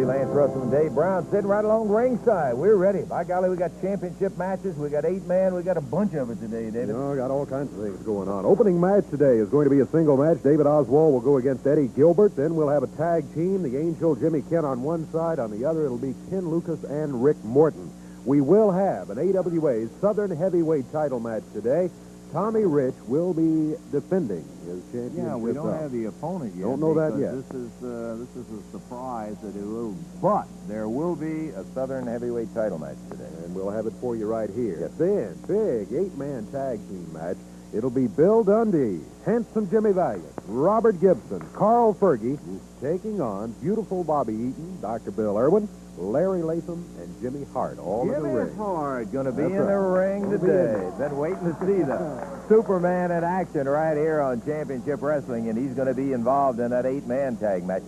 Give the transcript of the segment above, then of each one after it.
Lance Russell and Dave Brown sitting right along ringside. We're ready. By golly, we got championship matches. We got 8-man. We got a bunch of it today, David. You know, got all kinds of things going on. Opening match today is going to be a single match. David Oswald will go against Eddie Gilbert. Then we'll have a tag team. The Angel Jimmy Kent on one side. On the other, it'll be Ken Lucas and Rick Morton. We will have an AWA Southern Heavyweight title match today. Tommy Rich will be defending his championship. Yeah, we don't have the opponent yet. Don't know that yet. This is a surprise that it will. But there will be a Southern Heavyweight title match today, and we'll have it for you right here. Yes. Then, big 8-man tag team match. It'll be Bill Dundee, Handsome Jimmy Valiant, Robert Gibson, Carl Fergie, taking on Beautiful Bobby Eaton, Dr. Bill Irwin, Larry Latham, and Jimmy Hart, all in the ring. Jimmy Hart going to be in the ring today. Been waiting to see the Superman in action right here on Championship Wrestling, and he's going to be involved in that 8-man tag match.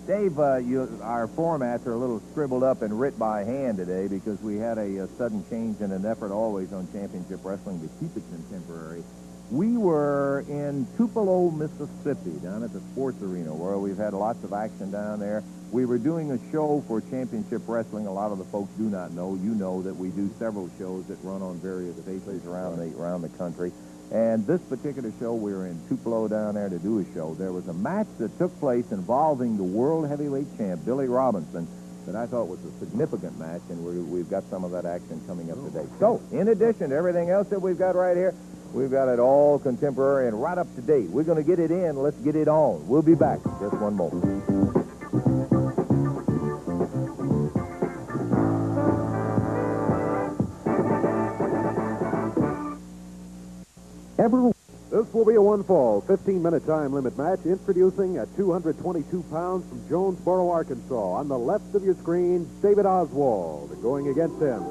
Dave, our formats are a little scribbled up and writ by hand today because we had a sudden change in an effort always on Championship Wrestling to keep it contemporary. We were in Tupelo, Mississippi, down at the sports arena, where we've had lots of action down there. We were doing a show for Championship Wrestling. A lot of the folks do not know. You know that we do several shows that run on various stations around the country. And this particular show, we were in Tupelo down there to do a show. There was a match that took place involving the World Heavyweight Champ, Billy Robinson, that I thought was a significant match, and we've got some of that action coming up today. So, in addition to everything else that we've got right here, we've got it all contemporary and right up to date. We're going to get it in. Let's get it on. We'll be back in just one moment. This will be a one-fall, 15-minute time limit match. Introducing at 222 pounds from Jonesboro, Arkansas. On the left of your screen, David Oswald. Going against him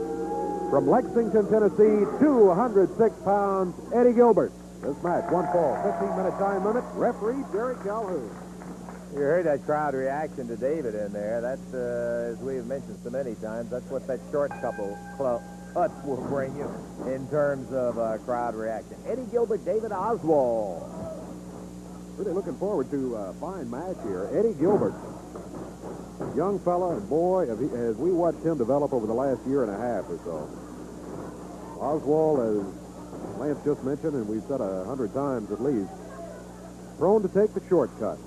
from Lexington, Tennessee, 206 pounds, Eddie Gilbert. This match, one fall, 15-minute time limit. Referee Derek Calhoun. You heard that crowd reaction to David in there. That's, as we have mentioned so many times, that's what that short couple cuts will bring you in terms of crowd reaction. Eddie Gilbert, David Oswald. Really looking forward to a fine match here. Eddie Gilbert, young fella, and boy, as we watched him develop over the last year and a half or so. Oswald, as Lance just mentioned, and we've said 100 times at least, prone to take the shortcut.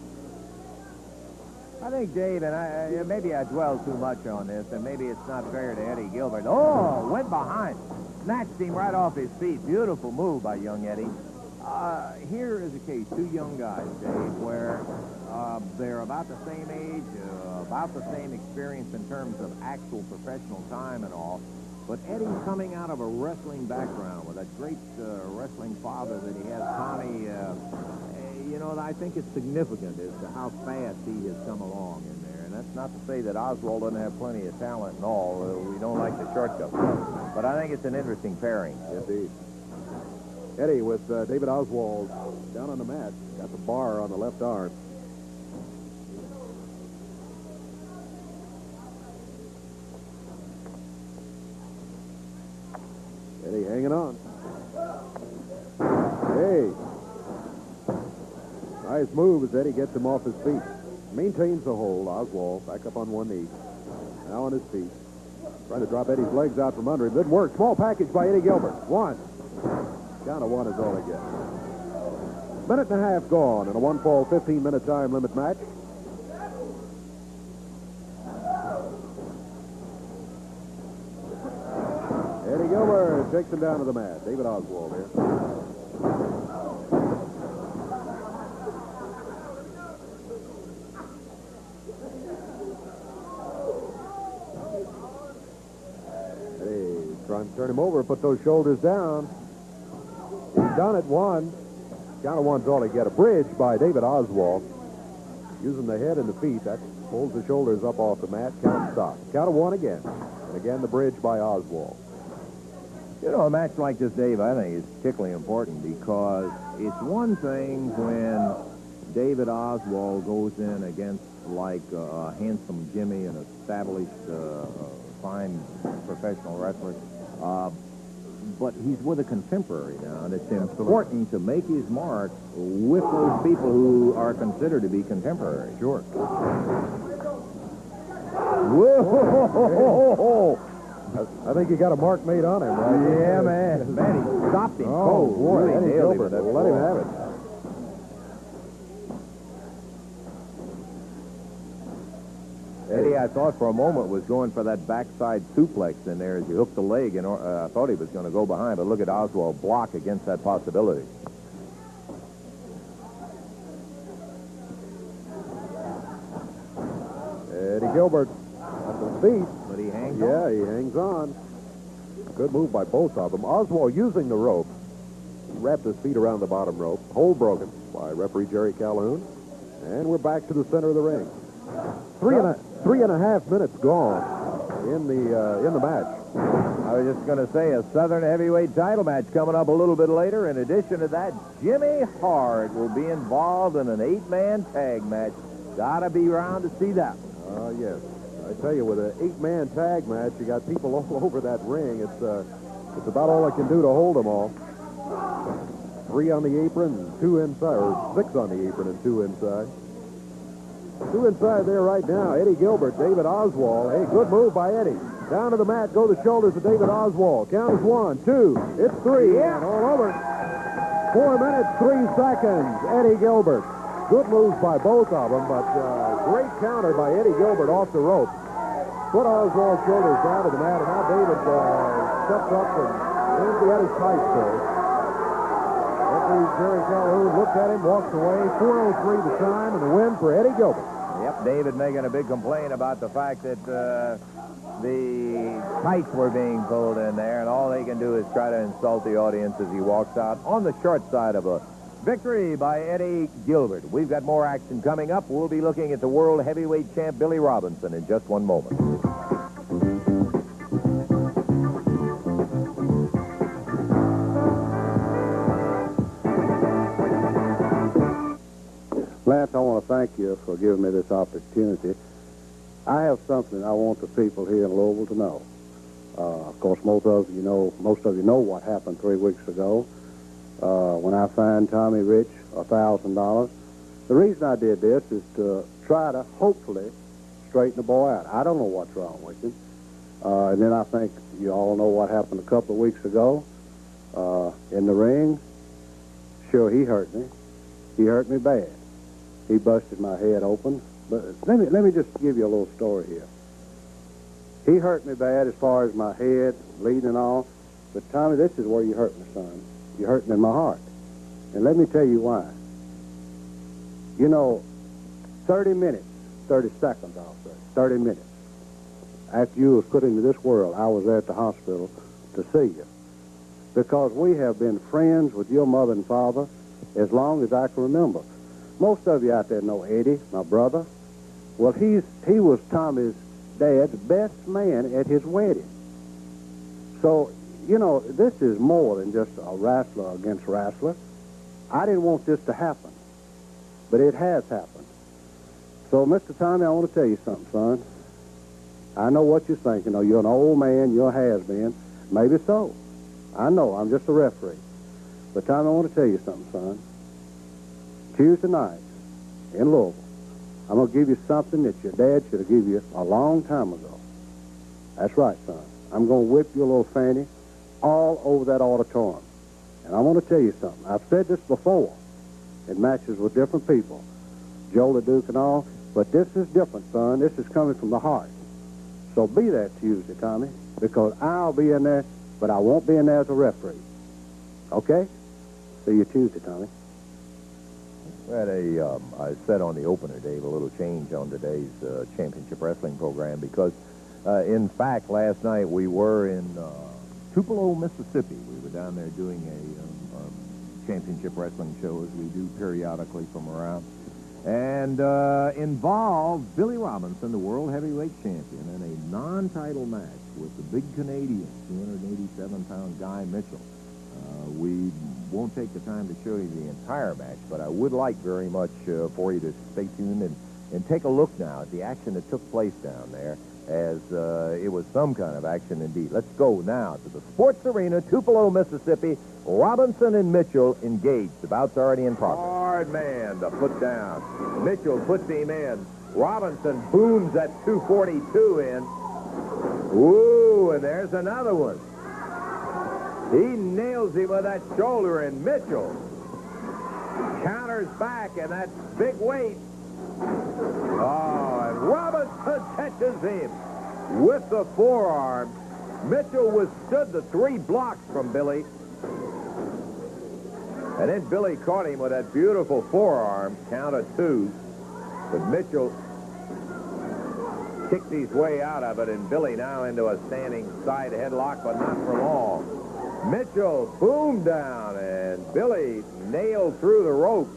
I think, Dave, and maybe I dwell too much on this, and maybe it's not fair to Eddie Gilbert. Oh, went behind. Snatched him right off his feet. Beautiful move by young Eddie. Here is a case, two young guys, Dave, where they're about the same age, about the same experience in terms of actual professional time and all. But Eddie coming out of a wrestling background with that great wrestling father that he has, Tommy, you know, I think it's significant as to how fast he has come along in there. And that's not to say that Oswald doesn't have plenty of talent and all. We don't like the shortcut. But I think it's an interesting pairing. Indeed. Eddie with David Oswald down on the mat. Got the bar on the left arm. Eddie hanging on. Hey. Nice move as Eddie gets him off his feet. Maintains the hold. Oswald back up on one knee. Now on his feet. Trying to drop Eddie's legs out from under him. Didn't work. Small package by Eddie Gilbert. One. Count of one is all he gets. Minute and a half gone in a one-fall, 15-minute time limit match. Eddie Gilbert takes him down to the mat. David Oswald here. Trying on. Turn him over, put those shoulders down. He's done it, one. Count of one's all he get. A bridge by David Oswald. Using the head and the feet, that pulls the shoulders up off the mat. Count stop. Count of one again. And again, the bridge by Oswald. You know, a match like this, Dave, I think is particularly important because it's one thing when David Oswald goes in against, like, handsome Jimmy, an established, fine professional wrestler. But he's with a contemporary now, and it's important to make his mark with those people who are considered to be contemporary. Sure. Whoa! I think you got a mark made on him, right? Yeah, man. Man, he stopped him. Oh, boy. Really Eddie nailed Gilbert. him. Let him have it. Eddie, I thought for a moment was going for that backside suplex in there as he hooked the leg, and I thought he was going to go behind, but look at Oswald block against that possibility. Eddie Gilbert at the feet. But he hangs Yeah, on. he hangs on. Good move by both of them. Oswald using the rope. He wrapped his feet around the bottom rope. Hold broken by referee Jerry Calhoun. And we're back to the center of the ring. Three and a half minutes gone in the match. I was just going to say a Southern heavyweight title match coming up a little bit later. In addition to that, Jimmy Hart will be involved in an 8-man tag match. Gotta be around to see that. Yes. I tell you, with an 8-man tag match, you got people all over that ring. It's about all I can do to hold them all. 3 on the apron and 2 inside, or 6 on the apron and 2 inside. 2 inside there right now. Eddie Gilbert, David Oswald. Hey, good move by Eddie. Down to the mat go the shoulders of David Oswald. Count is 1, 2. It's 3. Yeah. And all over. 4 minutes, 3 seconds. Eddie Gilbert. Good moves by both of them, but great counter by Eddie Gilbert off the rope. Put Oswald's shoulders down to the mat, and now David steps up and aims at his tights there. Referee Jerry Calhoun looked at him, walks away. 4:03 the time, and the win for Eddie Gilbert. Yep, David making a big complaint about the fact that the tights were being pulled in there, and all they can do is try to insult the audience as he walks out on the short side of a victory by Eddie Gilbert. We've got more action coming up. We'll be looking at the world heavyweight champ Billy Robinson in just one moment. Lance, I want to thank you for giving me this opportunity. I have something I want the people here in Louisville to know. Of course, most of you know what happened 3 weeks ago when I fined Tommy Rich $1,000. The reason I did this is to try to hopefully straighten the boy out. I don't know what's wrong with him. And then I think you all know what happened a couple of weeks ago in the ring. Sure, he hurt me. He hurt me bad. He busted my head open. But let me just give you a little story here. He hurt me bad as far as my head, bleeding and all. But, Tommy, this is where you hurt me, son. You hurt me in my heart. And let me tell you why. You know, 30 seconds, I'll say, 30 minutes after you was put into this world, I was there at the hospital to see you. Because we have been friends with your mother and father as long as I can remember. Most of you out there know Eddie, my brother. Well, he was Tommy's dad's best man at his wedding. So, you know, this is more than just a wrestler against wrestler. I didn't want this to happen, but it has happened. So, Mr. Tommy, I want to tell you something, son. I know what you're thinking. You know, you're an old man, you're a has-been. Maybe so. I know, I'm just a referee. But, Tommy, I want to tell you something, son. Tuesday night in Louisville, I'm going to give you something that your dad should have given you a long time ago. That's right, son. I'm going to whip your little fanny all over that auditorium. And I want to tell you something. I've said this before in matches with different people, Joe LeDuc and all, but this is different, son. This is coming from the heart. So be there Tuesday, Tommy, because I'll be in there, but I won't be in there as a referee. Okay? See you Tuesday, Tommy. We had I said on the opener, Dave, a little change on today's championship wrestling program because, in fact, last night we were in Tupelo, Mississippi. We were down there doing a championship wrestling show, as we do periodically from around. And involved Billy Robinson, the world heavyweight champion, in a non-title match with the big Canadian, 287-pound Guy Mitchell. We won't take the time to show you the entire match, but I would like very much for you to stay tuned and take a look now at the action that took place down there, as it was some kind of action indeed. Let's go now to the sports arena, Tupelo, Mississippi. Robinson and Mitchell engaged. The bout's already in progress. Hard man to put down. Mitchell puts him in. Robinson booms that 242 in. Ooh, and there's another one. He nails him with that shoulder, and Mitchell counters back, and that big weight. Oh, and Robinson catches him with the forearm. Mitchell withstood the 3 blocks from Billy. And then Billy caught him with that beautiful forearm, count of 2. But Mitchell kicked his way out of it, and Billy now into a standing side headlock, but not for long. Mitchell boomed down, and Billy nailed through the rope.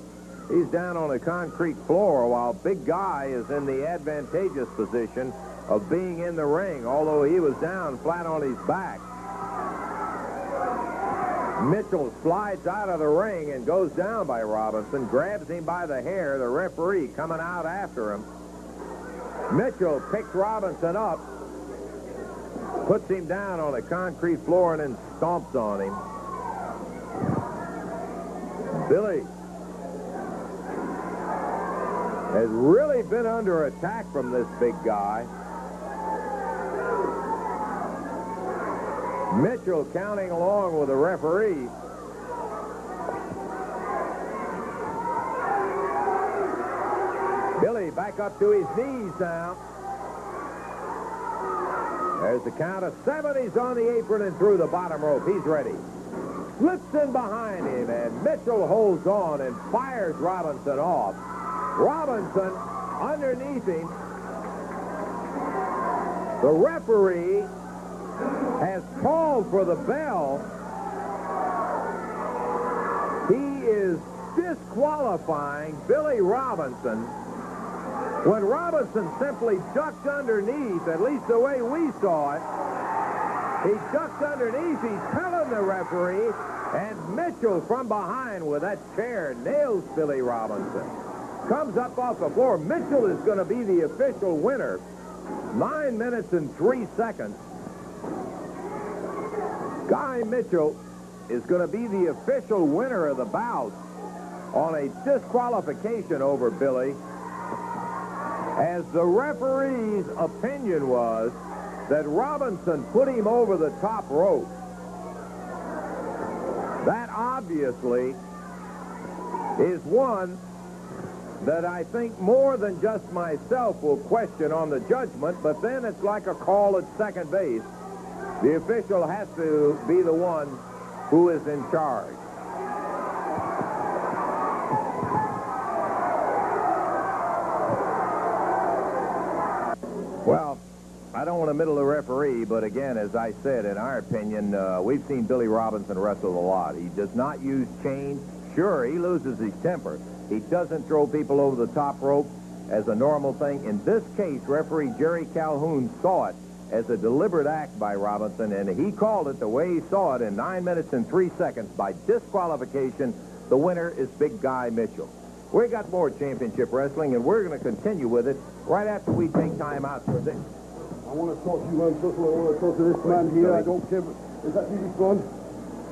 He's down on the concrete floor, while Big Guy is in the advantageous position of being in the ring, although he was down flat on his back. Mitchell slides out of the ring and goes down by Robinson, grabs him by the hair, the referee coming out after him. Mitchell picks Robinson up, puts him down on the concrete floor, and then stomps on him. Billy has really been under attack from this big guy. Mitchell counting along with the referee. Billy back up to his knees now. There's the count of 7. He's on the apron and through the bottom rope. He's ready. Slips in behind him, and Mitchell holds on and fires Robinson off. Robinson underneath him. The referee has called for the bell. He is disqualifying Billy Robinson when Robinson simply ducked underneath, at least the way we saw it. He ducked underneath. He's telling the referee, and Mitchell from behind with that chair nails Billy Robinson. Comes up off the floor. Mitchell is going to be the official winner. 9 minutes and 3 seconds. Guy Mitchell is going to be the official winner of the bout on a disqualification over Billy, as the referee's opinion was that Robinson put him over the top rope. That obviously is one that I think more than just myself will question on the judgment, but then it's like a call at second base. The official has to be the one who is in charge. Well, I don't want to middle the referee, but again, as I said, in our opinion, we've seen Billy Robinson wrestle a lot. He does not use chains. Sure, he loses his temper. He doesn't throw people over the top rope as a normal thing. In this case, referee Jerry Calhoun saw it as a deliberate act by Robinson, and he called it the way he saw it in 9 minutes and 3 seconds by disqualification. The winner is Big Guy Mitchell. We got more championship wrestling, and we're going to continue with it right after we take time out for this. I want to talk to you, man. First of all, I want to talk to this man here. I don't care. Is that TV on?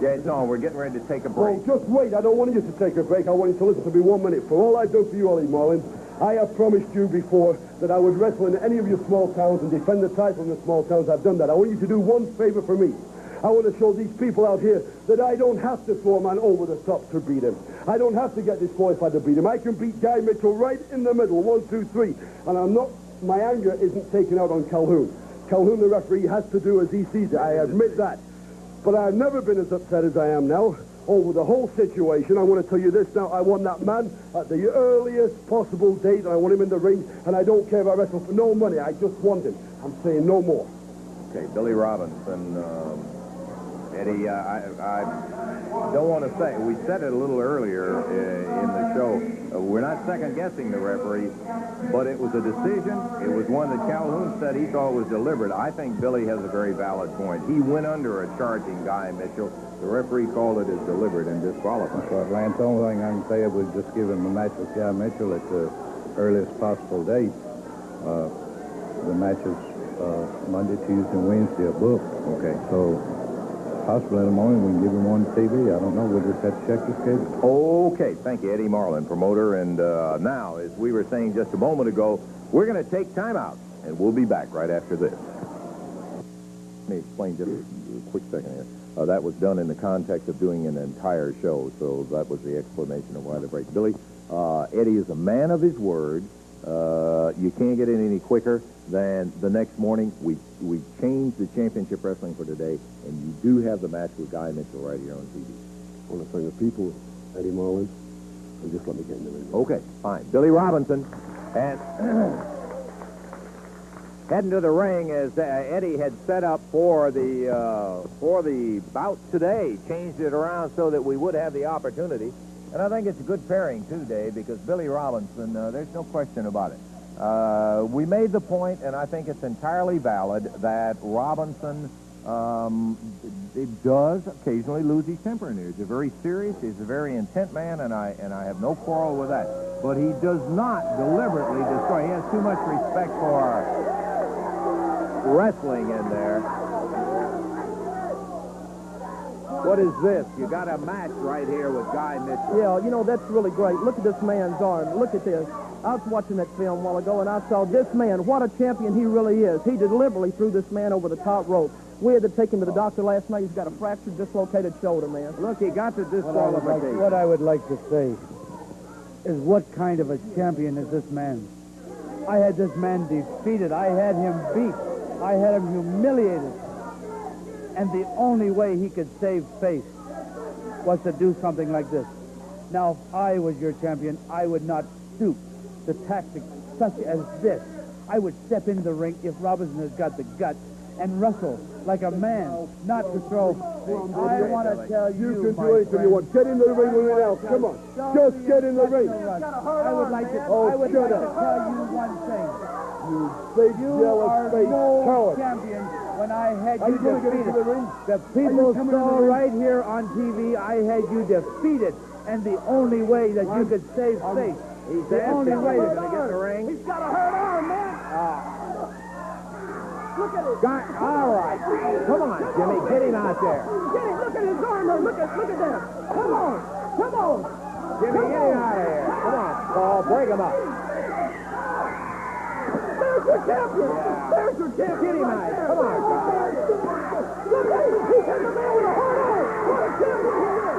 Yeah, it's on. We're getting ready to take a break. Oh, just wait. I don't want you to take a break. I want you to listen to me 1 minute. For all I do for you, Ollie Marlin, I have promised you before that I would wrestle in any of your small towns and defend the title in the small towns. I've done that. I want you to do one favor for me. I want to show these people out here that I don't have to throw a man over the top to beat him. I don't have to get disqualified to beat him. I can beat Guy Mitchell right in the middle, 1, 2, 3. And I'm not, my anger isn't taken out on Calhoun. Calhoun, the referee, has to do as he sees it. I admit that. But I've never been as upset as I am now over the whole situation. I want to tell you this now. I want that man at the earliest possible date, and I want him in the ring, and I don't care if I wrestle for no money. I just want him. I'm saying no more. Okay, Billy Robinson Eddie, I don't want to say, we said it a little earlier in the show, we're not second-guessing the referee, but it was a decision. It was one that Calhoun said he thought was deliberate. I think Billy has a very valid point. He went under a charging Guy Mitchell. The referee called it as deliberate and disqualified. But, Lance, the only thing I can say was just give him a match with Guy Mitchell at the earliest possible date. The matches Monday, Tuesday, and Wednesday are booked. Okay. So possibly in the morning we can give him one TV. I don't know. We'll just have to check the schedule. Okay. Thank you, Eddie Marlin, promoter. And now, as we were saying just a moment ago, we're going to take time out, and we'll be back right after this. Let me explain just a quick second here. That was done in the context of doing an entire show, so that was the explanation of why the break. Billy, Eddie is a man of his word. You can't get it any quicker than the next morning. We changed the championship wrestling for today, and you do have the match with Guy Mitchell right here on TV. I want to thank the people, Eddie Marlin, and just let me get in the ring. Okay, fine. Billy Robinson, and heading to the ring as Eddie had set up for the bout today. Changed it around so that we would have the opportunity. And I think it's a good pairing, too, Dave, because Billy Robinson, there's no question about it. We made the point, and I think it's entirely valid, that Robinson it does occasionally lose his temper in here. He's a very serious, he's a very intent man, and I have no quarrel with that. But he does not deliberately destroy. He has too much respect for wrestling in there. What is this? You got a match right here with Guy Mitchell. Yeah, you know, that's really great. Look at this man's arm. Look at this. I was watching that film a while ago, and I saw this man. What a champion he really is. He deliberately threw this man over the top rope. We had to take him to the doctor last night. He's got a fractured, dislocated shoulder, man. Look, he got the disqualification. What I would like to say is what kind of a champion is this man? I had this man defeated. I had him beat. I had him humiliated. And the only way he could save face was to do something like this. Now, if I was your champion, I would not stoop to tactics such as this. I would step in the ring if Robinson has got the guts and wrestle like a man, not to throw. I want to tell you, You can do anything you want. Get in the ring with me now. Come on. Just get in the ring. I would like to, Oh, I would shut like to up. tell you one thing. You big, You jealous are face no coward. champion when I had Are you you going to get into the defeated. ring? The people saw right here on TV I had you defeated, and the only way that you could save face, He's the only way going to get in the ring. He's got a hurt arm, man. Look at it. All right. Come on, Jimmy. Get him out there. Get him. Look at his arm. Look at that. Come on. Come on. Jimmy, get him out of here. Come on, Paul. Break him up. There's your champion. There's your champion. Get him out. Come on, guys. Look at him. He's in the man with a hurt arm. What a champion he is.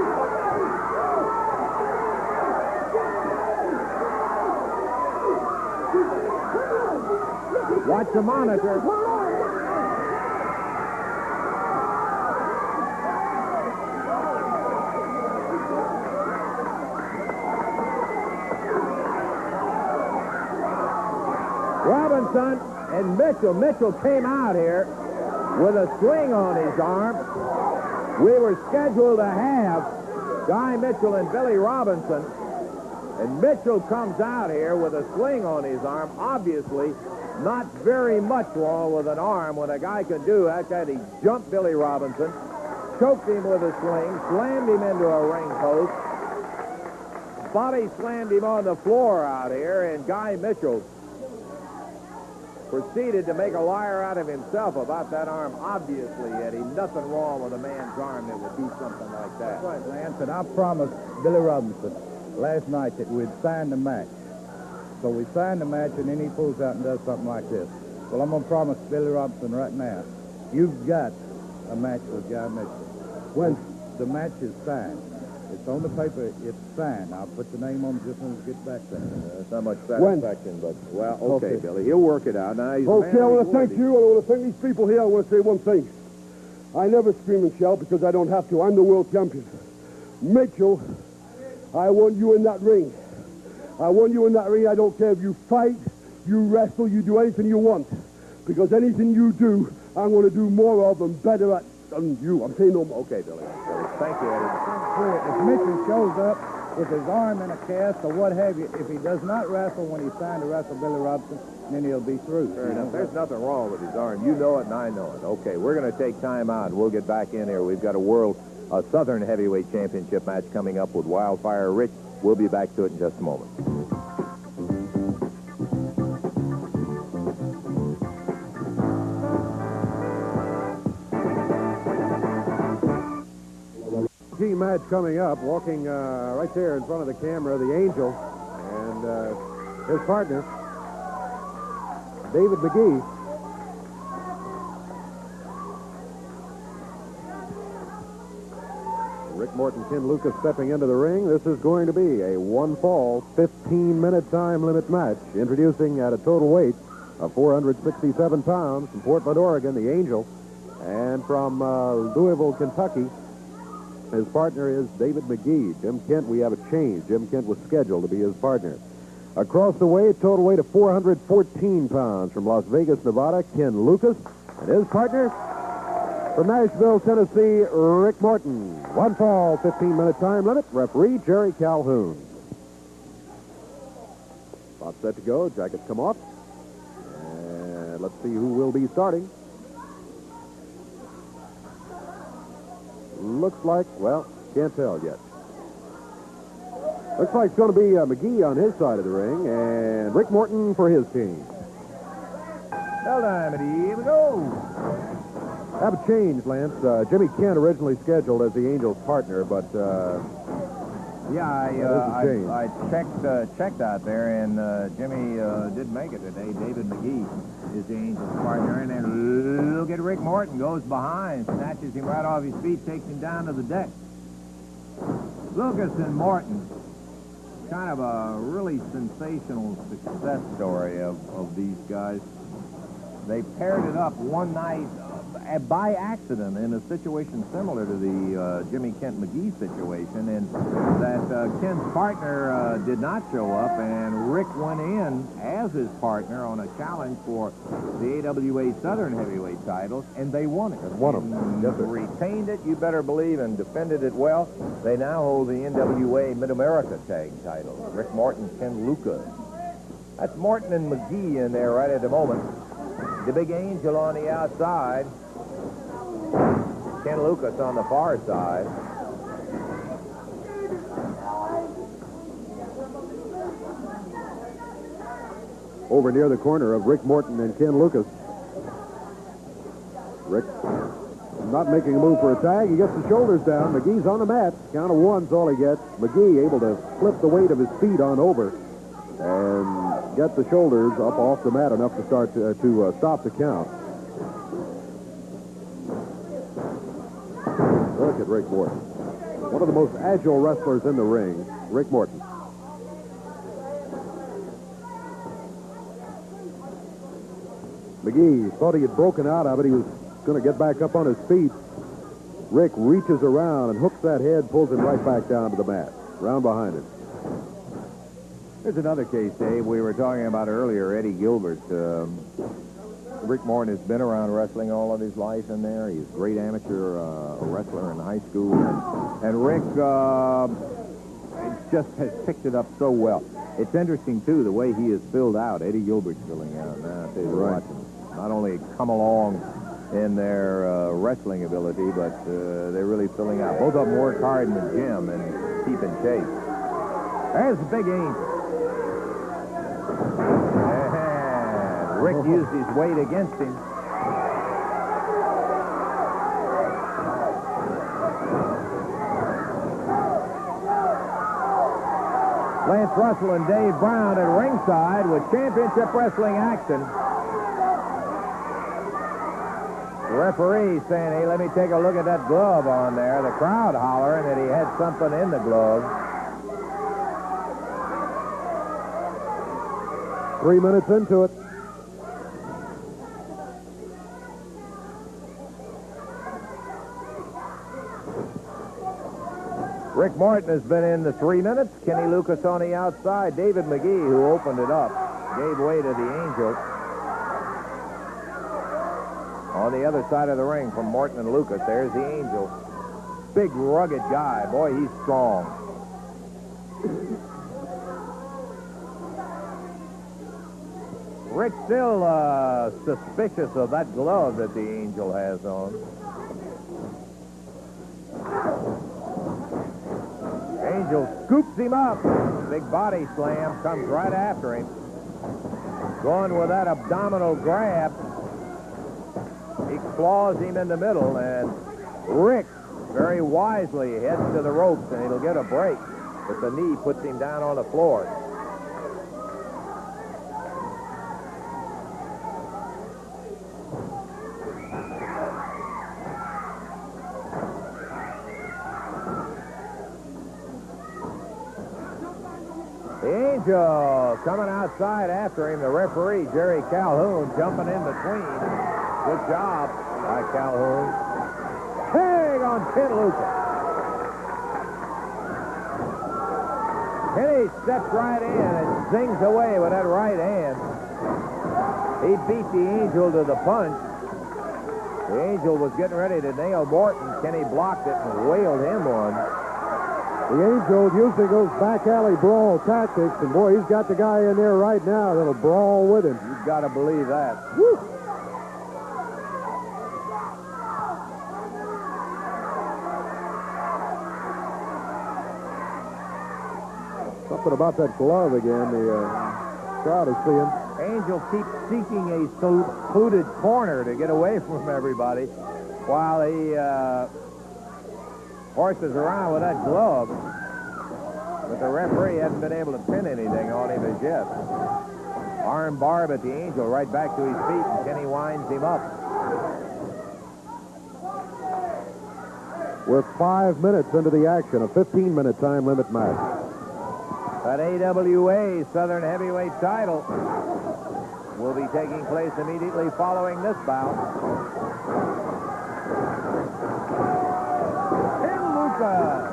Watch the monitor. Robinson and Mitchell. Mitchell came out here with a sling on his arm. We were scheduled to have Guy Mitchell and Billy Robinson. And Mitchell comes out here with a sling on his arm. Obviously, not very much wrong with an arm when a guy can do that. He jumped Billy Robinson, choked him with a sling, slammed him into a ring post, body slammed him on the floor out here, and Guy Mitchell proceeded to make a liar out of himself about that arm. Obviously, Eddie, nothing wrong with a man's arm that would do something like that. That's right, Lance, and I promised Billy Robinson last night that we'd sign the match. So we signed the match, and then he pulls out and does something like this. Well, I'm going to promise Billy Robinson right now, you've got a match with Guy Mitchell. When the match is signed, it's on the paper, it's signed. I'll put the name on it just when we get back there. It's not much satisfaction, but, well, okay, Billy. He'll work it out. Now, he's a man Okay, I of want his to thank word. you. I want to thank these people here. I want to say one thing. I never scream and shout because I don't have to. I'm the world champion. Mitchell, I want you in that ring. I want you in that ring. I don't care if you fight, you wrestle, you do anything you want. Because anything you do, I'm going to do more of and better at you. I'm saying no more. Okay, Billy. Thank you, Eddie. If Mitchell shows up with his arm in a cast or what have you, if he does not wrestle when he's trying to wrestle Billy Robinson, then he'll be through. Fair enough. There's nothing wrong with his arm. You know it, and I know it. Okay, we're going to take time out. We'll get back in here. We've got a Southern Heavyweight Championship match coming up with Wildfire Rich. We'll be back to it in just a moment. Team match coming up, walking right there in front of the camera, the Angel and his partner, David McGee. Rick Morton, Ken Lucas stepping into the ring. This is going to be a one-fall, 15-minute time limit match. Introducing at a total weight of 467 pounds from Portland, Oregon, the Angel. And from Louisville, Kentucky, his partner is David McGee. Jim Kent, we have a change. Jim Kent was scheduled to be his partner. Across the way, total weight of 414 pounds from Las Vegas, Nevada, Ken Lucas. And his partner from Nashville, Tennessee, Rick Morton. One fall, 15-minute time limit. Referee, Jerry Calhoun. Spot set to go. Jackets come off. And let's see who will be starting. Looks like, well, can't tell yet. Looks like it's going to be McGee on his side of the ring and Rick Morton for his team. Well done, Eddie. Here we go. Have a change, Lance. Jimmy Kent originally scheduled as the Angels' partner, but I checked out there, and Jimmy did make it today. David McGee is the Angels' partner, and then look at Rick Morton, goes behind, snatches him right off his feet, takes him down to the deck. Lucas and Morton, kind of a really sensational success story of these guys. They paired it up one night by accident in a situation similar to the Jimmy Kent McGee situation, and that Kent's partner did not show up, and Rick went in as his partner on a challenge for the AWA Southern Heavyweight titles, and they won it. Won them. Yes, sir. Retained it, you better believe, and defended it well. They now hold the NWA Mid-America Tag title. Rick Morton, Ken Lucas. That's Morton and McGee in there right at the moment. The big Angel on the outside. Ken Lucas on the far side. over near the corner of Rick Morton and Ken Lucas. Rick not making a move for a tag. He gets the shoulders down. McGee's on the mat. Count of one's all he gets. McGee able to flip the weight of his feet on over and get the shoulders up off the mat enough to start to stop the count. Look at Rick Morton. One of the most agile wrestlers in the ring, Rick Morton. McGee thought he had broken out of it. He was going to get back up on his feet. Rick reaches around and hooks that head, pulls him right back down to the mat. Round behind him. Here's another case, Dave, we were talking about earlier, Eddie Gilbert. Rick Morton has been around wrestling all of his life in there. He's a great amateur wrestler in high school. And Rick just has picked it up so well. It's interesting, too, the way he is filled out. Eddie Gilbert's filling out now. I tell you, Right. watch him not only come along in their wrestling ability, but they're really filling out. Both of them work hard in the gym and keep in shape. There's the big Angel. And Rick used his weight against him. Lance Russell and Dave Brown at ringside with championship wrestling action. The referee saying, hey, let me take a look at that glove on there. The crowd hollering that he had something in the glove. 3 minutes into it. Rick Morton has been in the 3 minutes. Kenny Lucas on the outside. David McGee, who opened it up, gave way to the Angel. On On the other side of the ring from Morton and Lucas, there's the Angel. Big, rugged guy. Boy, he's strong. Rick still suspicious of that glove that the Angel has on. Angel scoops him up. Big body slam comes right after him. Going with that abdominal grab. He claws him in the middle, and Rick very wisely heads to the ropes, and he'll get a break. But the knee puts him down on the floor. The Angel coming outside after him. The referee, Jerry Calhoun, jumping in between. Good job by Calhoun. Tag on Ken Lucas. Kenny steps right in and zings away with that right hand. He beat the Angel to the punch. The Angel was getting ready to nail Morton. Kenny blocked it and whaled him one. The Angel using those back alley brawl tactics, and boy, he's got the guy in there right now that'll brawl with him. You've got to believe that. Woo! Something about that glove again, the crowd is seeing. Angel keeps seeking a secluded corner to get away from everybody while he horses around with that glove. But the referee hasn't been able to pin anything on him as yet. Arm bar at the Angel right back to his feet, and Kenny winds him up. We're 5 minutes into the action, a 15-minute time limit match. That AWA Southern Heavyweight title will be taking place immediately following this bout. Ken Lucas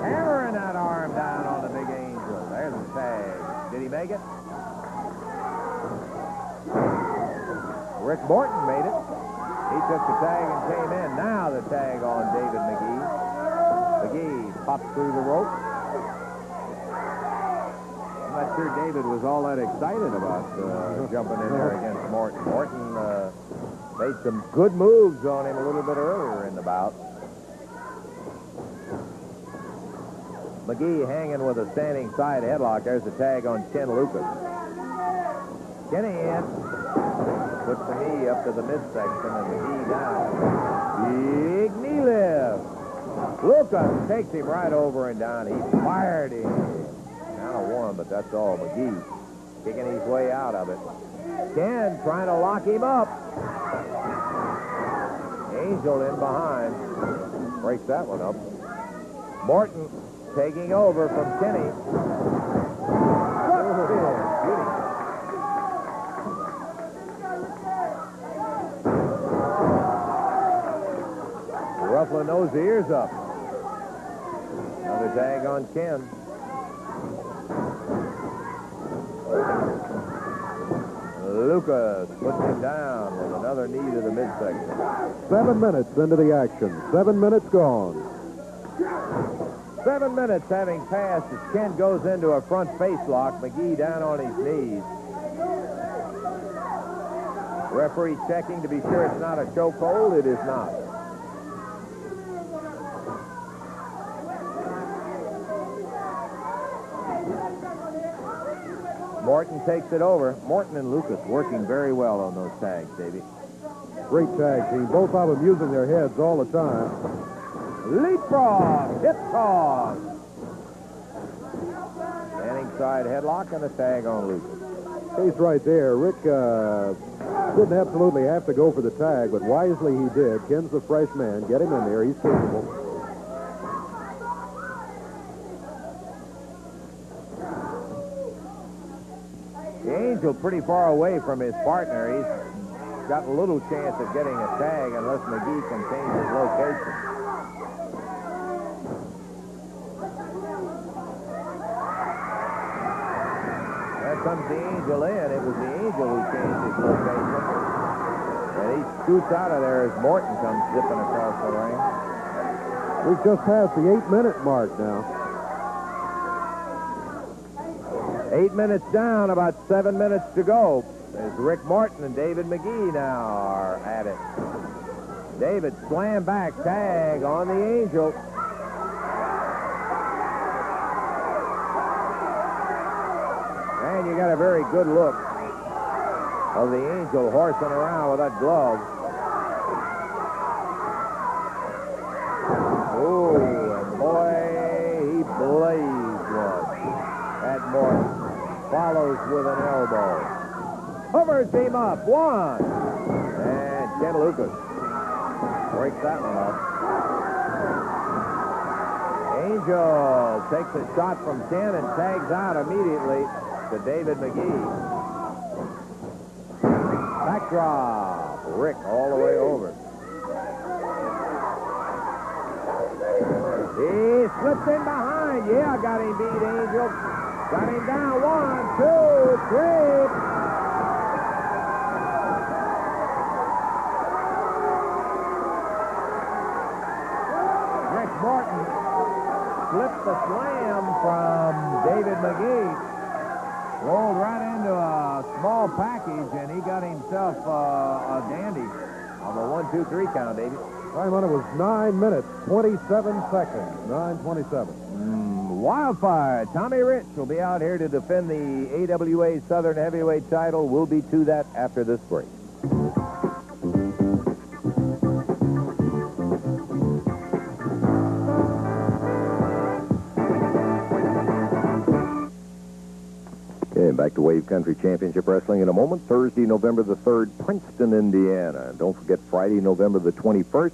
hammering that arm down on the big Angel. There's the tag. Did he make it? Rick Morton made it. He took the tag and came in. Now the tag on David McGee. McGee pops through the rope. I'm not sure David was all that excited about jumping in there against Morton. Morton made some good moves on him a little bit earlier in the bout. McGee hanging with a standing side headlock. There's the tag on Ken Lucas. Kenny in. Puts the knee up to the midsection and McGee down. Big knee lift. Lucas takes him right over and down. He fired him. Kind of warm, but that's all. McGee kicking his way out of it. Ken trying to lock him up. Angel in behind. Breaks that one up. Morton taking over from Kenny. Ruffling those ears up. Another tag on Ken. Lucas puts him down with another knee to the midsection. 7 minutes into the action. 7 minutes gone. 7 minutes having passed as Ken goes into a front face lock. McGee down on his knees. Referee checking to be sure it's not a chokehold. It is not. Morton takes it over. Morton and Lucas working very well on those tags, Davey. Great tag team. Both of them using their heads all the time. Leapfrog, hip toss. Standing side headlock and a tag on Lucas. Case right there. Rick didn't absolutely have to go for the tag, but wisely he did. Ken's a fresh man. Get him in there. He's capable. The Angel pretty far away from his partner. He's got a little chance of getting a tag unless McGee can change his location. There comes the Angel in. It was the Angel who changed his location. And he scoots out of there as Morton comes zipping across the ring. We've just passed the 8-minute mark now. 8 minutes down, about 7 minutes to go. As Rick Morton and David McGee now are at it. David slam back, tag on the Angel. And you got a very good look of the Angel horsing around with that glove. Oh, and boy, he blazed one at Morton. Follows with an elbow. Hovers him up. One. And Ken Lucas breaks that one up. Angel takes a shot from Ken and tags out immediately to David McGee. Backdrop. Rick all the way over. He slipped in behind. Yeah, got him beat, Angel. Got him down. 1, 2, 3. Rick Morton slipped the slam from David McGee. Rolled right into a small package, and he got himself a dandy on the 1, 2, 3 count, David. Time on it was 9 minutes, 27 seconds. 9:27. Wildfire. Tommy Rich will be out here to defend the AWA Southern Heavyweight title. We'll be to that after this break. Okay, back to Wave Country Championship Wrestling in a moment. Thursday, November the 3rd, Princeton, Indiana. And don't forget Friday, November the 21st,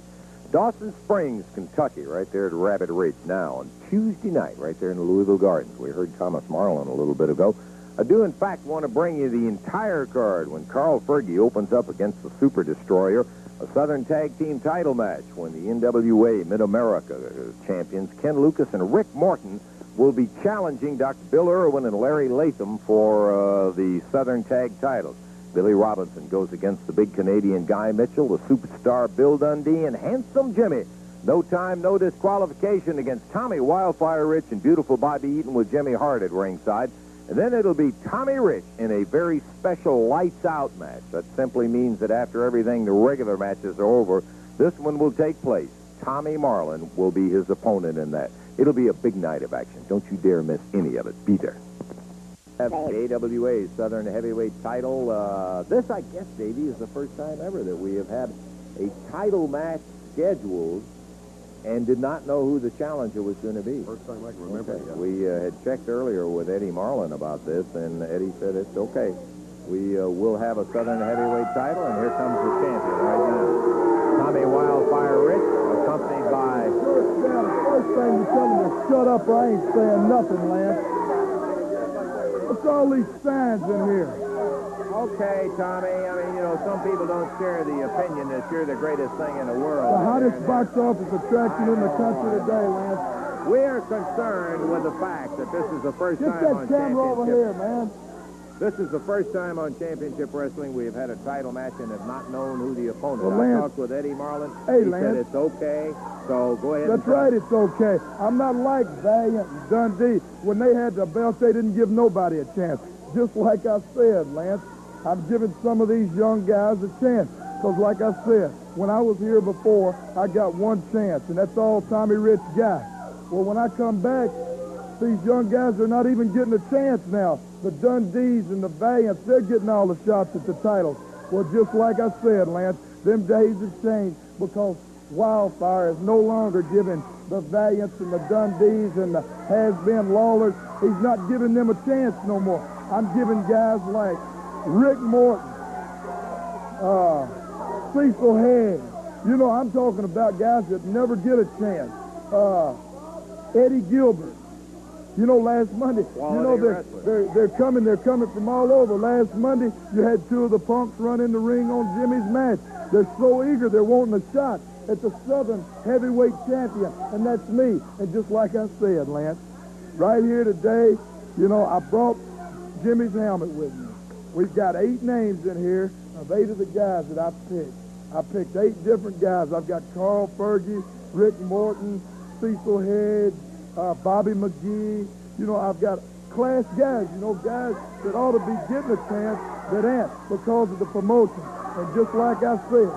Dawson Springs, Kentucky, right there at Rabbit Ridge. Now, on Tuesday night, right there in the Louisville Gardens. We heard Thomas Marlin a little bit ago. I do, in fact, want to bring you the entire card when Carl Fergie opens up against the Super Destroyer, a Southern Tag Team title match when the NWA Mid-America champions Ken Lucas and Rick Morton will be challenging Dr. Bill Irwin and Larry Latham for the Southern Tag titles. Billy Robinson goes against the big Canadian Guy Mitchell, the superstar Bill Dundee, and Handsome Jimmy. No time, no disqualification against Tommy Wildfire Rich and beautiful Bobby Eaton with Jimmy Hart at ringside. And then it'll be Tommy Rich in a very special lights-out match. That simply means that after everything, the regular matches are over, this one will take place. Tommy Marlin will be his opponent in that. It'll be a big night of action. Don't you dare miss any of it. Be there. The AWA Southern Heavyweight title. This, I guess, Davey, is the first time ever that we have had a title match scheduled and did not know who the challenger was going to be. First time I can remember. Okay. We had checked earlier with Eddie Marlin about this, and Eddie said it's okay. We will have a Southern Heavyweight title, and here comes the champion right now. Tommy Wildfire Rich, accompanied by... First thing you tell me to shut up or I ain't saying nothing, Lance. What's all these signs in here? Okay, Tommy. I mean, you know, some people don't share the opinion that you're the greatest thing in the world. The hottest box office attraction in the country today, Lance. We are concerned with the fact that this is the first Get time on that camera over here, man. This is the first time on Championship Wrestling we have had a title match and have not known who the opponent. Well, I Lance, talked with Eddie Marlin. Hey, he Lance. said it's okay. So go ahead. That's right, it's okay. I'm not like Valiant and Dundee. When they had the belts, they didn't give nobody a chance. Just like I said, Lance, I'm giving some of these young guys a chance. Because like I said, when I was here before, I got one chance, and that's all Tommy Rich got. Well, when I come back, these young guys are not even getting a chance now. The Dundees and the Valiants, they're getting all the shots at the titles. Well, just like I said, Lance, them days have changed because Wildfire is no longer giving the Valiants and the Dundees and the has-been Lawlers, he's not giving them a chance no more. I'm giving guys like Rick Morton, Cecil Hayes. You know, I'm talking about guys that never get a chance. Eddie Gilbert. You know, last Monday, they're coming from all over. Last Monday, you had two of the punks run in the ring on Jimmy's match. They're so eager, they're wanting a shot at the Southern Heavyweight Champion, and that's me. And just like I said, Lance, right here today, you know, I brought Jimmy's helmet with me. We've got 8 names in here. of 8 of the guys that I picked. I picked 8 different guys. I've got Carl Fergie, Rick Morton, Cecil Hedge, Bobby McGee. You know, I've got class guys, you know, guys that ought to be getting a chance that ain't because of the promotion. And just like I said,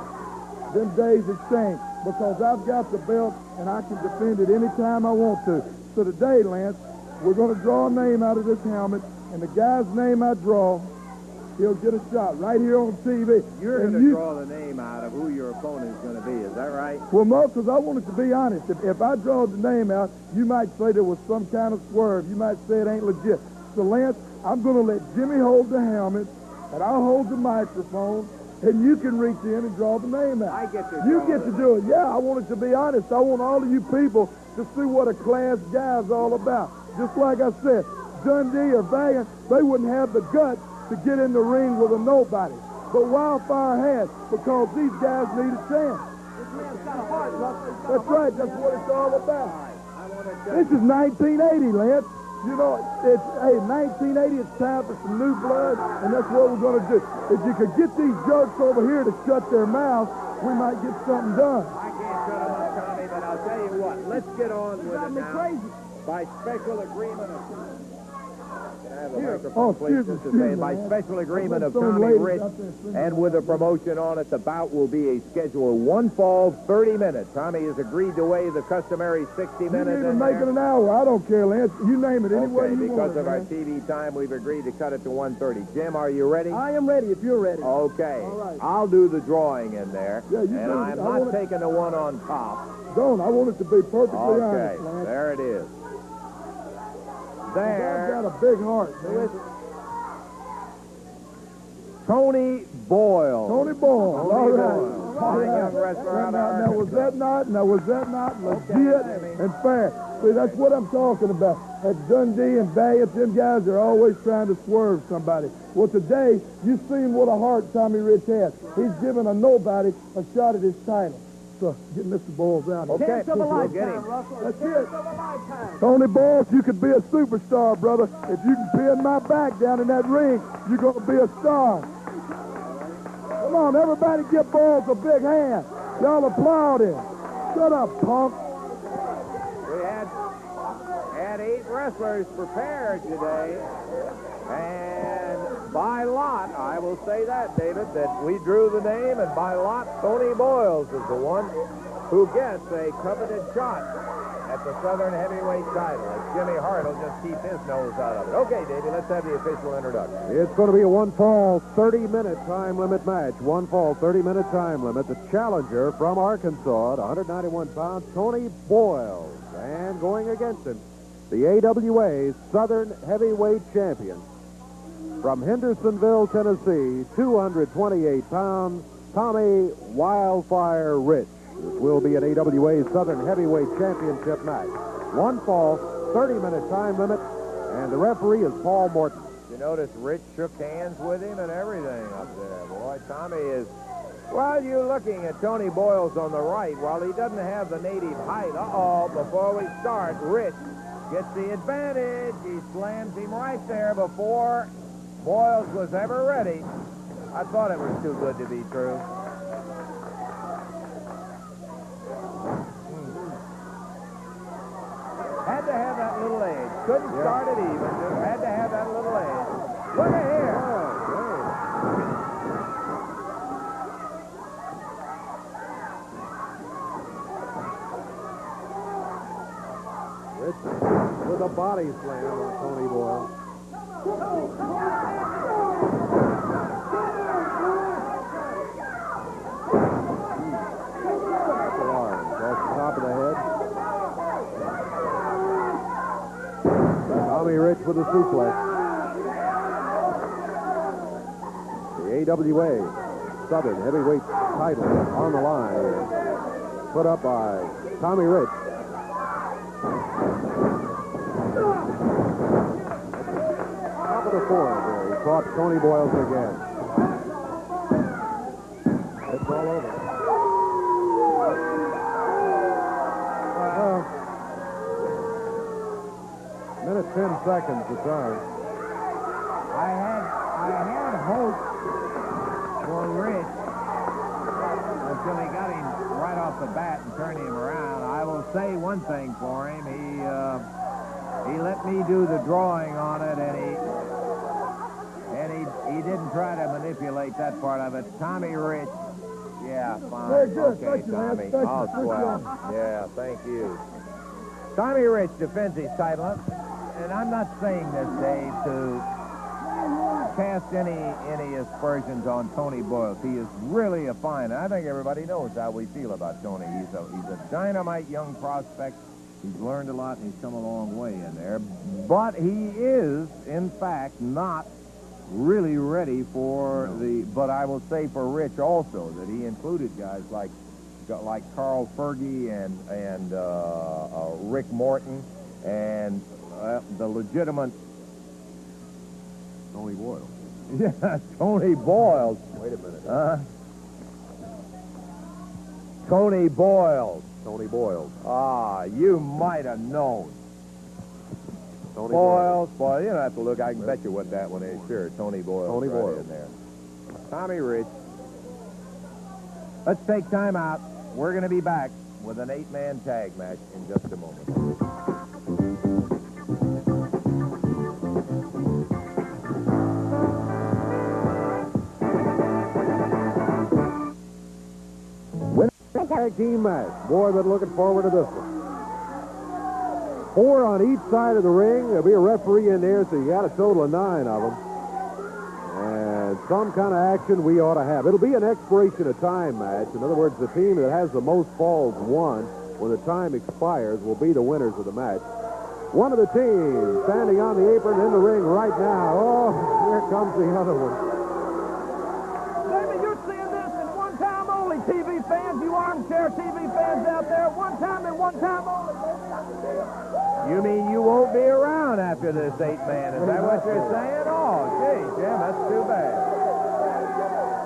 them days have changed because I've got the belt and I can defend it anytime I want to. So today, Lance, we're going to draw a name out of this helmet, and the guy's name I draw, he'll get a shot right here on TV. You're going to draw the name out of who your opponent is going to be. Is that right? Well, no, because I wanted to be honest. If I draw the name out, you might say there was some kind of swerve. You might say it ain't legit. So, Lance, I'm going to let Jimmy hold the helmet, and I'll hold the microphone, and you can reach in and draw the name out. I get to You get to do it. Yeah, I want it to be honest. I want all of you people to see what a class guy's all about. Just like I said, Dundee or Valiant, they wouldn't have the guts to get in the ring with a nobody. But Wildfire has, because these guys need a chance. This man's got a heart, Russell. That's right. That's what it's all about. This is 1980, Lance. You know, it's, hey, 1980, it's time for some new blood, and that's what we're going to do. If you could get these jerks over here to shut their mouths, we might get something done. I can't shut them up, Tommy, but I'll tell you what. Let's get on with it now. Crazy. By special agreement of... Can I have a Here. microphone, please, just to say, by special agreement of Tommy Rich, and with a promotion on it, the bout will be a scheduled 1 fall, 30 minutes. Tommy has agreed to waive the customary 60 You minutes. can even make it an hour. I don't care, Lance. You name it any way Okay, you want because it, of our man. TV time, we've agreed to cut it to 1:30. Jim, are you ready? I am ready if you're ready. Okay. All right. I'll do the drawing in there. Yeah, you and do. I'm I not want it- taking the one on top. Don't. I want it to be perfectly Okay, honest, Lance. there it is. I've There, got a big heart, man. Tony Boyle. Tony Boyle. Tony All right. Boyle. All Fine right. young wrestler out of Now, was that not legit and fair? See, that's what I'm talking about. At Dundee and Valiant, them guys are always trying to swerve somebody. Well, today, you've seen what a heart Tommy Rich has. He's given a nobody a shot at his title. So, get Mr. Boyles out. Okay, Chance of a we'll get lifetime, him. Russell. That's Chance it. of a lifetime. Tony Boyles, you could be a superstar, brother. If you can pin my back down in that ring, you're going to be a star. Come on, everybody give Boyles a big hand. Y'all applaud him. Shut up, punk. We had 8 wrestlers prepared today, and by lot, I will say that, David, that we drew the name, and by lot, Tony Boyles is the one who gets a coveted shot at the Southern Heavyweight title. And Jimmy Hart will just keep his nose out of it. Okay, David, let's have the official introduction. It's going to be a 1 fall, 30-minute time limit match. 1 fall, 30-minute time limit. The challenger from Arkansas at 191 pounds, Tony Boyles. And going against him, the AWA Southern Heavyweight Champion from Hendersonville, Tennessee, 228 pounds, Tommy Wildfire Rich. This will be an AWA Southern Heavyweight Championship match. 1 fall, 30-minute time limit, and the referee is Paul Morton. You notice Rich shook hands with him and everything up there. Boy, Tommy is... While you're looking at Tony Boyles on the right, while he doesn't have the native height, before we start, Rich gets the advantage. He slams him right there before Boyles was ever ready. I thought it was too good to be true. Had to have that little edge. Couldn't start it even. Just had to have that little edge. Look at here. Rich with a body slam on Tony Boyle. Across the top of the head. Tommy Rich with a suplex. The AWA Southern Heavyweight title on the line. Put up by Tommy Rich. Top of the fourth there. He caught Tony Boyles again. It's all over. Minute 10 seconds to time. I had hoped for Rich until he got him right off the bat and turned him around. I will say one thing for him. He let me do the drawing on it, and he didn't try to manipulate that part of it. Tommy Rich, yeah, fine. Very good. Okay, Thank you, Tommy. Lance. Thank you. Oh, swell. Yeah, thank you. Tommy Rich defends his title, and I'm not saying this, Dave, to cast any aspersions on Tony Boyles. He is really a fine. I think everybody knows how we feel about Tony. He's a dynamite young prospect. He's learned a lot, and he's come a long way in there. But he is, in fact, not really ready for but I will say for Rich also that he included guys like Carl Fergie and Rick Morton and the legitimate Tony Boyle. Yeah, Tony Boyle. Wait a minute. Tony Boyle. Tony Boyle. Ah, you might have known. Tony Boyle. Boyle. You don't have to look. I can bet you what that one is. Sure, Tony Boyle. Tony right Boyle. in there. Tommy Rich. Let's take time out. We're going to be back with an 8-man tag match in just a moment. Tag team match. Boy, been looking forward to this one. 4 on each side of the ring. There'll be a referee in there, so you got a total of 9 of them. And some kind of action we ought to have. It'll be an expiration of time match. In other words, the team that has the most falls won. When the time expires, will be the winners of the match. One of the teams standing on the apron in the ring right now. Oh, here comes the other one. Baby, you're seeing this in one time only, TV fans, you armchair TV fans out there. One time and one time only, baby. You mean you won't be around after this 8-man? Is that what you're saying? Oh, gee, Jim, that's too bad.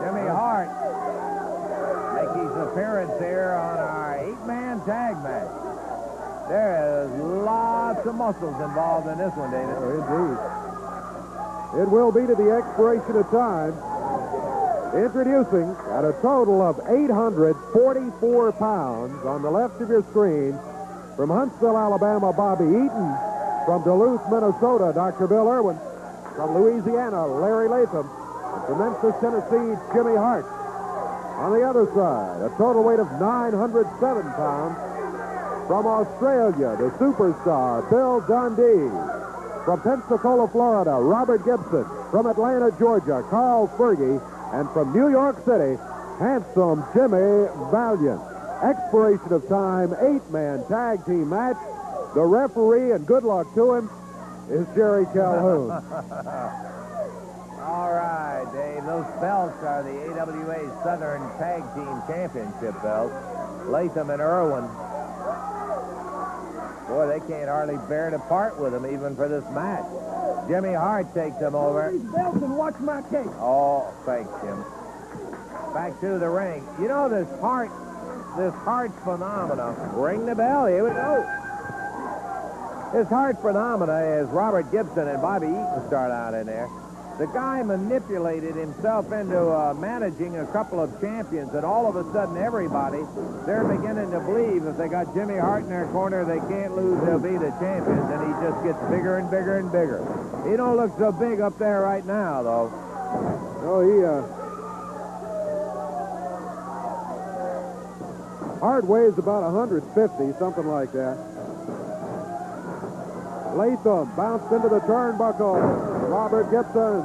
Jimmy Hart makes his appearance here on our 8-man tag match. There is lots of muscles involved in this one, David. Oh, indeed. It will be to the expiration of time. Introducing at a total of 844 pounds on the left of your screen, from Huntsville, Alabama, Bobby Eaton. From Duluth, Minnesota, Dr. Bill Irwin. From Louisiana, Larry Latham. And from Memphis, Tennessee, Jimmy Hart. On the other side, a total weight of 907 pounds. From Australia, the superstar, Bill Dundee. From Pensacola, Florida, Robert Gibson. From Atlanta, Georgia, Carl Fergie. And from New York City, handsome Jimmy Valiant. Expiration of time, 8-man tag team match. The referee, and good luck to him, is Jerry Calhoun. All right, Dave. Those belts are the AWA Southern Tag Team Championship belts. Latham and Irwin. Boy, they can't hardly bear to part with them even for this match. Jimmy Hart takes them over. These belts and watch my case. Oh, thanks, Jim. Back to the ring. You know, this Hart phenomena. Ring the bell. Here we go. This Hart phenomena is Robert Gibson and Bobby Eaton start out in there. The guy manipulated himself into managing a couple of champions, and all of a sudden everybody, they're beginning to believe if they got Jimmy Hart in their corner, they can't lose, they'll be the champions, and he just gets bigger and bigger and bigger. He don't look so big up there right now, though. No, Hart weighs about 150, something like that. Latham bounced into the turnbuckle. Robert Gibson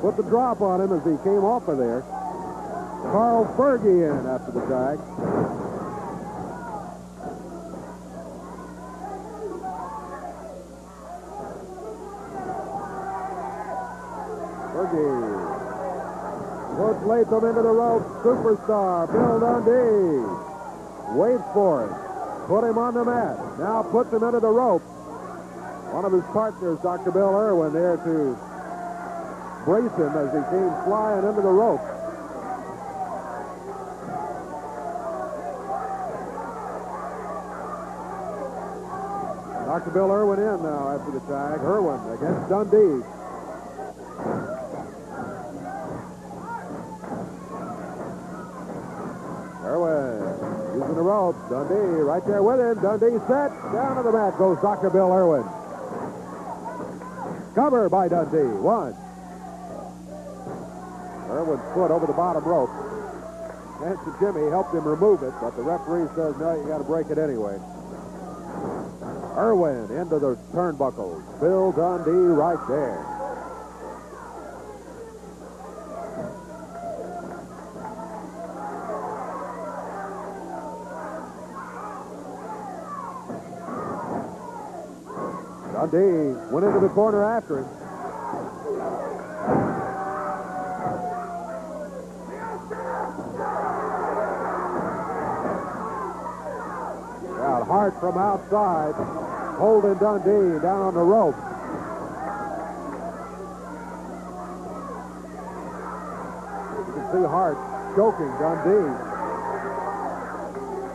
put the drop on him as he came off of there. Carl Fergie in after the tag. Fergie puts Latham into the rope. Superstar Bill Dundee waits for him. Put him on the mat. Now puts him into the rope. One of his partners, Dr. Bill Irwin, there to brace him as he came flying into the rope. Dr. Bill Irwin in now after the tag. Irwin against Dundee. ropes. Dundee right there with him. Dundee set. Down to the mat goes Dr. Bill Irwin. Cover by Dundee. One. Irwin's foot over the bottom rope. Hanson Jimmy helped him remove it, but the referee says, no, you got to break it anyway. Irwin into the turnbuckles. Bill Dundee right there. Dundee went into the corner after him. Hart from outside, holding Dundee down on the rope. You can see Hart choking Dundee.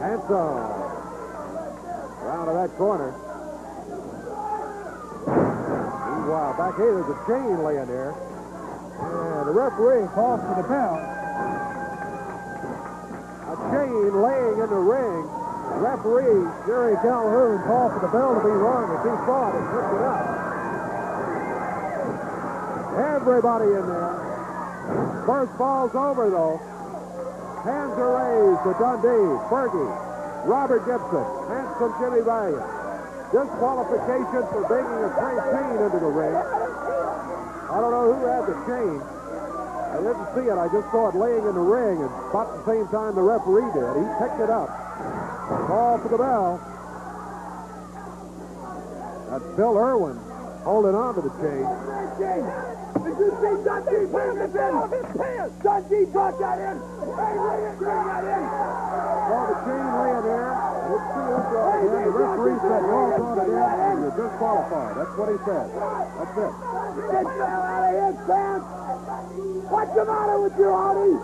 Hanson around to that corner. Meanwhile, back here, there's a chain laying there. And the referee calls for the bell. A chain laying in the ring. Referee Jerry Calhoun called for the bell to be rung as he saw it and picked it up. Everybody in there. First fall's over, though. Hands are raised to Dundee, Fergie, Robert Gibson, Hanson Jimmy Valiant. Disqualification for bringing a chain into the ring. I don't know who had the chain. I didn't see it. I just saw it laying in the ring, and about the same time the referee did. He picked it up. Call for the bell. That's Bill Irwin holding on to the chain. Did you see Dundee bring the bell off his pants? Dundee brought that in. Hey, bring that in. Saw the chain laying there. Let's see who brought it in. The referee said, "Y'all brought it in. You're disqualified." That's what he said. That's it. Get the hell out of here, pants. What's the matter with you, Artie?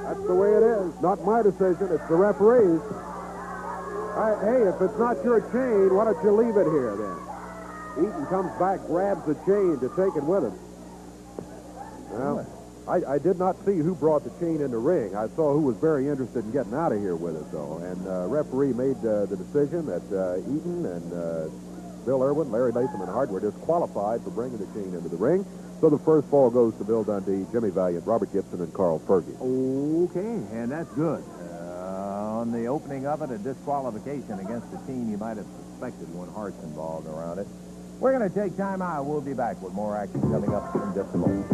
That's the way it is. Not my decision. It's the referee's. Hey, if it's not your chain, why don't you leave it here then? Eaton comes back, grabs the chain to take it with him. Well, I did not see who brought the chain in the ring. I saw who was very interested in getting out of here with it, though. And referee made the decision that Eaton and Bill Irwin, Larry Latham, and Hart were disqualified for bringing the chain into the ring. So the first fall goes to Bill Dundee, Jimmy Valiant, Robert Gibson, and Carl Fergie. Okay, and that's good. On the opening of it, a disqualification against the team you might have suspected when Hart's involved around it. We're going to take time out. We'll be back with more action coming up in just a moment.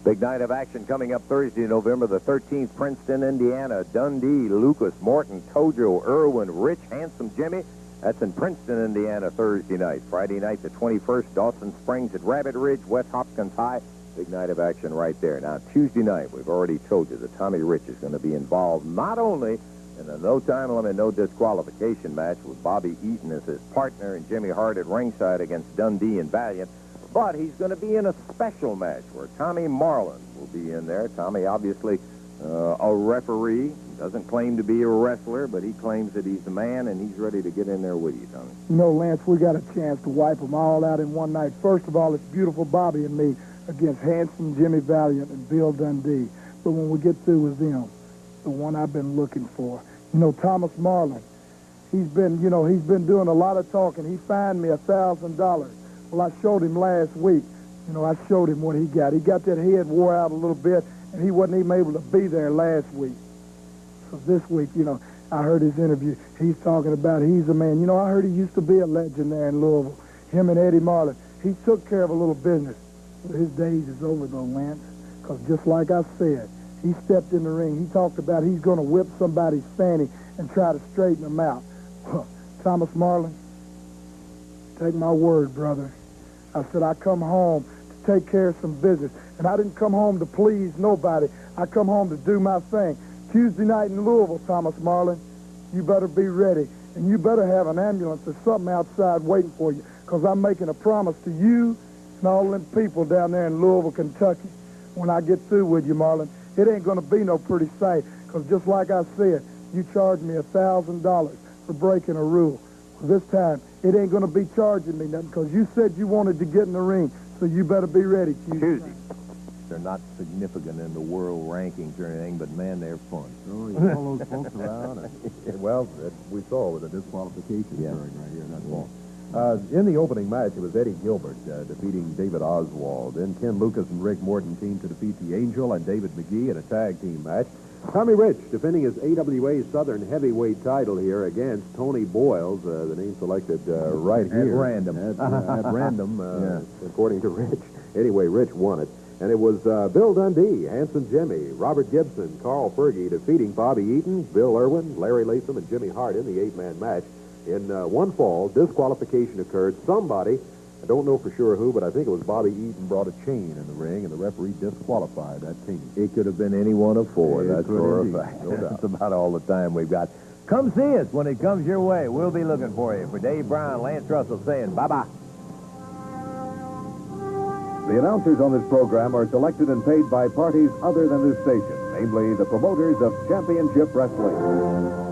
Big night of action coming up Thursday, November the 13th, Princeton, Indiana. Dundee, Lucas, Morton, Tojo, Irwin, Rich, Handsome Jimmy. That's in Princeton, Indiana, Thursday night. Friday night, the 21st, Dawson Springs at Rabbit Ridge, West Hopkins High. Big night of action right there. Now, Tuesday night, we've already told you that Tommy Rich is going to be involved not only in a no-time limit, no disqualification match with Bobby Eaton as his partner and Jimmy Hart at ringside against Dundee and Valiant, but he's going to be in a special match where Tommy Marlin will be in there. Tommy, obviously, a referee. Doesn't claim to be a wrestler, but he claims that he's a man, and he's ready to get in there with you, Tommy. You know, Lance, we got a chance to wipe them all out in one night. First of all, it's beautiful Bobby and me against Handsome Jimmy Valiant and Bill Dundee. But when we get through with them, the one I've been looking for, you know, Thomas Marlin, he's been doing a lot of talking. He fined me $1,000. Well, I showed him last week. You know, I showed him what he got. He got that head wore out a little bit, and he wasn't even able to be there last week. So this week, you know, I heard his interview. He's talking about he's a man. You know, I heard he used to be a legend there in Louisville. Him and Eddie Marlin. He took care of a little business. But his days is over, though, Lance. Because just like I said, he stepped in the ring. He talked about he's going to whip somebody's fanny and try to straighten them out. Thomas Marlin, take my word, brother. I said, I come home to take care of some business. And I didn't come home to please nobody. I come home to do my thing. Tuesday night in Louisville, Thomas Marlin, you better be ready. And you better have an ambulance or something outside waiting for you. Because I'm making a promise to you and all them people down there in Louisville, Kentucky. When I get through with you, Marlin, it ain't going to be no pretty sight. Because just like I said, you charged me $1,000 for breaking a rule. Well, this time, it ain't going to be charging me nothing because you said you wanted to get in the ring, so you better be ready, Tuesday. They're not significant in the world rankings or anything, but, man, they're fun. Oh, you follow those folks around. Well, we saw with a disqualification occurring right here, that's all. In the opening match, it was Eddie Gilbert defeating David Oswald. Then Ken Lucas and Rick Morton teamed to defeat the Angel and David McGee in a tag team match. Tommy Rich defending his AWA Southern Heavyweight title here against Tony Boyles, the name selected right here. At random. At random, according to Rich. Anyway, Rich won it. And it was Bill Dundee, Hanson Jimmy, Robert Gibson, Carl Fergie defeating Bobby Eaton, Bill Irwin, Larry Latham, and Jimmy Hart in the 8-man match. In one fall, disqualification occurred. Somebody, I don't know for sure who, but I think it was Bobby Eaton, brought a chain in the ring, and the referee disqualified that team. It could have been any one of four, that's for a fact. No doubt. That's about all the time we've got. Come see us when it comes your way. We'll be looking for you. For Dave Brown, Lance Russell saying bye-bye. The announcers on this program are selected and paid by parties other than this station, namely the promoters of Championship Wrestling.